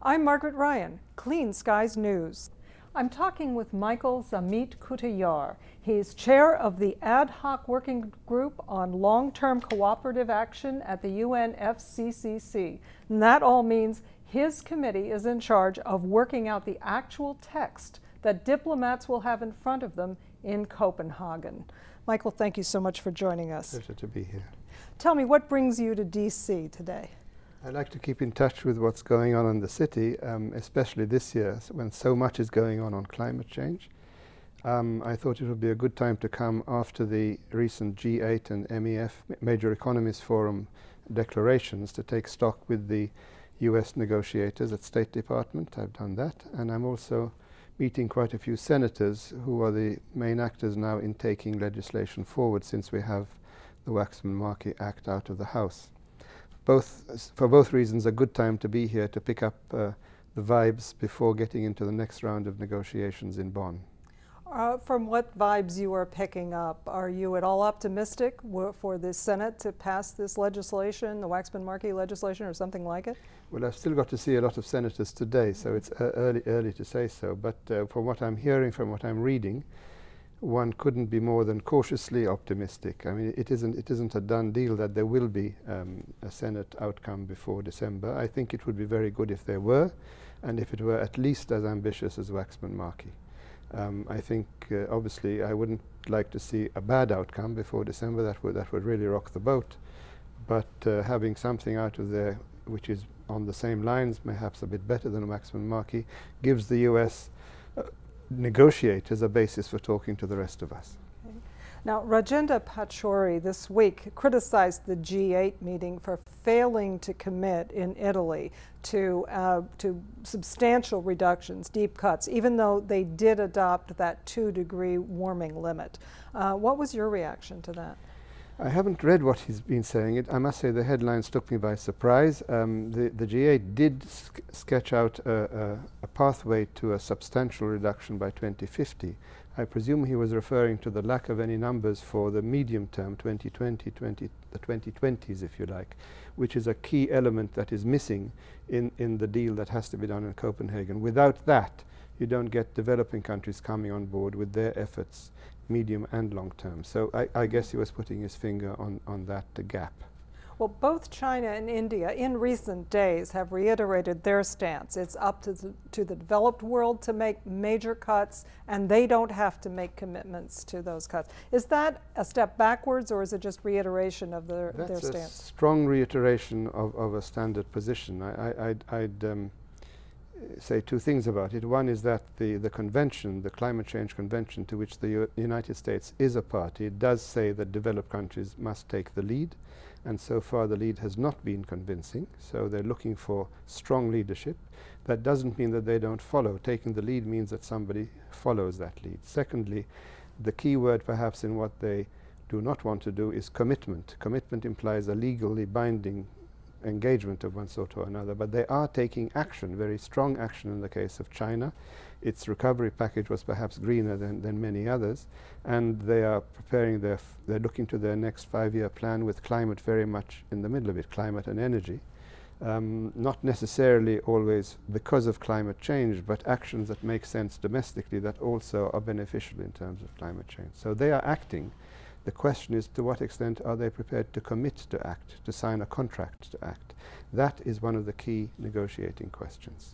I'm Margaret Ryan, Clean Skies News. I'm talking with Michael Zammit Cutajar. He's chair of the ad hoc working group on long-term cooperative action at the UNFCCC. And that all means his committee is in charge of working out the actual text that diplomats will have in front of them in Copenhagen. Michael, thank you so much for joining us. Pleasure to be here. Tell me, what brings you to DC today? I like to keep in touch with what's going on in the city, especially this year when so much is going on climate change. I thought it would be a good time to come after the recent G8 and MEF, Major Economies Forum declarations, to take stock with the US negotiators at State Department. I've done that, and I'm also meeting quite a few senators who are the main actors now in taking legislation forward since we have the Waxman-Markey Act out of the House. For both reasons, a good time to be here to pick up the vibes before getting into the next round of negotiations in Bonn. From what vibes you are picking up, are you at all optimistic for the Senate to pass this legislation, the Waxman-Markey legislation, or something like it? Well, I've still got to see a lot of senators today, so it's early to say so. But from what I'm hearing, from what I'm reading, one couldn't be more than cautiously optimistic. I mean, it isn't a done deal that there will be a Senate outcome before December. I think it would be very good if there were, and if it were at least as ambitious as Waxman-Markey. I think, obviously, I wouldn't like to see a bad outcome before December. That would really rock the boat. But having something out of there which is on the same lines, perhaps a bit better than Waxman-Markey, gives the US negotiators a basis for talking to the rest of us. Okay. Now, Rajendra Pachauri this week criticized the G8 meeting for failing to commit in Italy to substantial reductions, deep cuts, even though they did adopt that 2-degree warming limit. What was your reaction to that? I haven't read what he's been saying. I must say the headlines took me by surprise. The G8 did sketch out a pathway to a substantial reduction by 2050. I presume he was referring to the lack of any numbers for the medium term, 2020, the 2020s, if you like, which is a key element that is missing in the deal that has to be done in Copenhagen. Without that, you don't get developing countries coming on board with their efforts, medium and long term. So I guess he was putting his finger on that gap. Well, both China and India in recent days have reiterated their stance. It's up to the developed world to make major cuts, and they don't have to make commitments to those cuts. Is that a step backwards, or is it just reiteration of their stance? That's a strong reiteration of a standard position. I'd say two things about it. One is that the convention, the climate change convention to which the United States is a party, does say that developed countries must take the lead, and so far the lead has not been convincing, so they're looking for strong leadership. That doesn't mean that they don't follow. Taking the lead means that somebody follows that lead. Secondly, the key word perhaps in what they do not want to do is commitment. Commitment implies a legally binding engagement of one sort or another, but they are taking action, very strong action in the case of China. Its recovery package was perhaps greener than many others, and they are preparing they're looking to their next 5-year plan with climate very much in the middle of it, climate and energy. Not necessarily always because of climate change, but actions that make sense domestically that also are beneficial in terms of climate change. So they are acting. The question is, to what extent are they prepared to commit to act, to sign a contract to act? That is one of the key negotiating questions.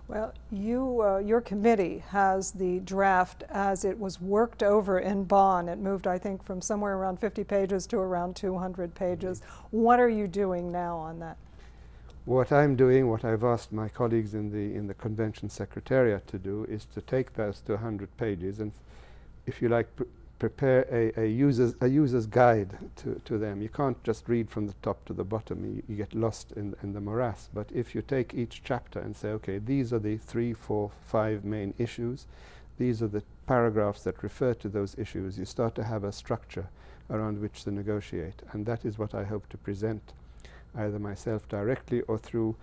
Well, your committee has the draft as it was worked over in Bonn. It moved, I think, from somewhere around 50 pages to around 200 pages. What are you doing now on that? What I'm doing, what I've asked my colleagues in the convention secretariat to do, is to take those to 100 pages and, if you like, prepare a user's guide to them. You can't just read from the top to the bottom. You get lost in the morass. But if you take each chapter and say, okay, these are the 3, 4, 5 main issues, these are the paragraphs that refer to those issues, you start to have a structure around which to negotiate. And that is what I hope to present, either myself directly or through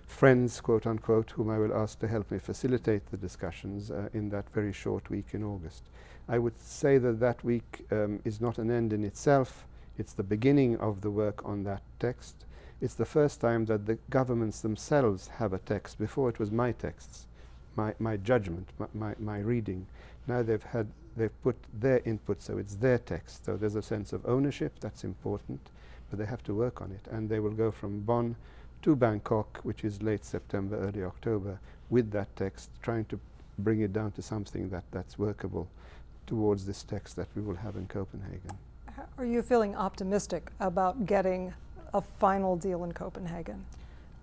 friends, quote unquote, whom I will ask to help me facilitate the discussions in that very short week in August. I would say that that week is not an end in itself. It's the beginning of the work on that text. It's the first time that the governments themselves have a text. Before it was my texts, my judgment, my reading. Now they've put their input, so it's their text. So there's a sense of ownership, that's important, but they have to work on it. And they will go from Bonn to Bangkok, which is late September, early October, with that text, trying to bring it down to something that's workable towards this text that we will have in Copenhagen. Are you feeling optimistic about getting a final deal in Copenhagen?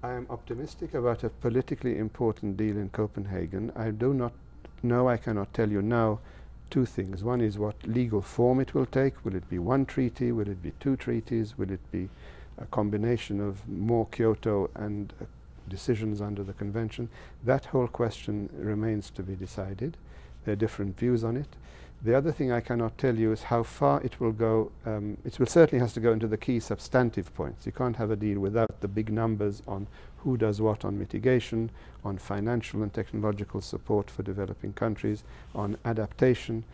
I am optimistic about a politically important deal in Copenhagen. I do not know, I cannot tell you now, two things. One is what legal form it will take. Will it be one treaty? Will it be two treaties? Will it be a combination of more Kyoto and decisions under the convention? That whole question remains to be decided. There are different views on it. The other thing I cannot tell you is how far it will go. It will certainly has to go into the key substantive points. You can't have a deal without the big numbers on who does what on mitigation, on financial and technological support for developing countries, on adaptation,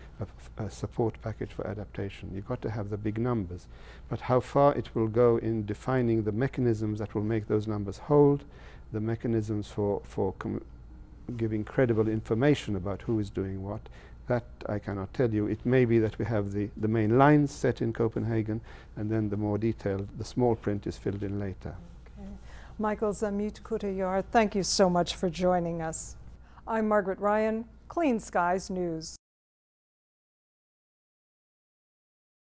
a support package for adaptation. You've got to have the big numbers. But how far it will go in defining the mechanisms that will make those numbers hold, the mechanisms for giving credible information about who is doing what, that I cannot tell you. It may be that we have the main lines set in Copenhagen, and then the more detailed, the small print is filled in later. Okay. Michael Zammit Cutajar, thank you so much for joining us. I'm Margaret Ryan, Clean Skies News.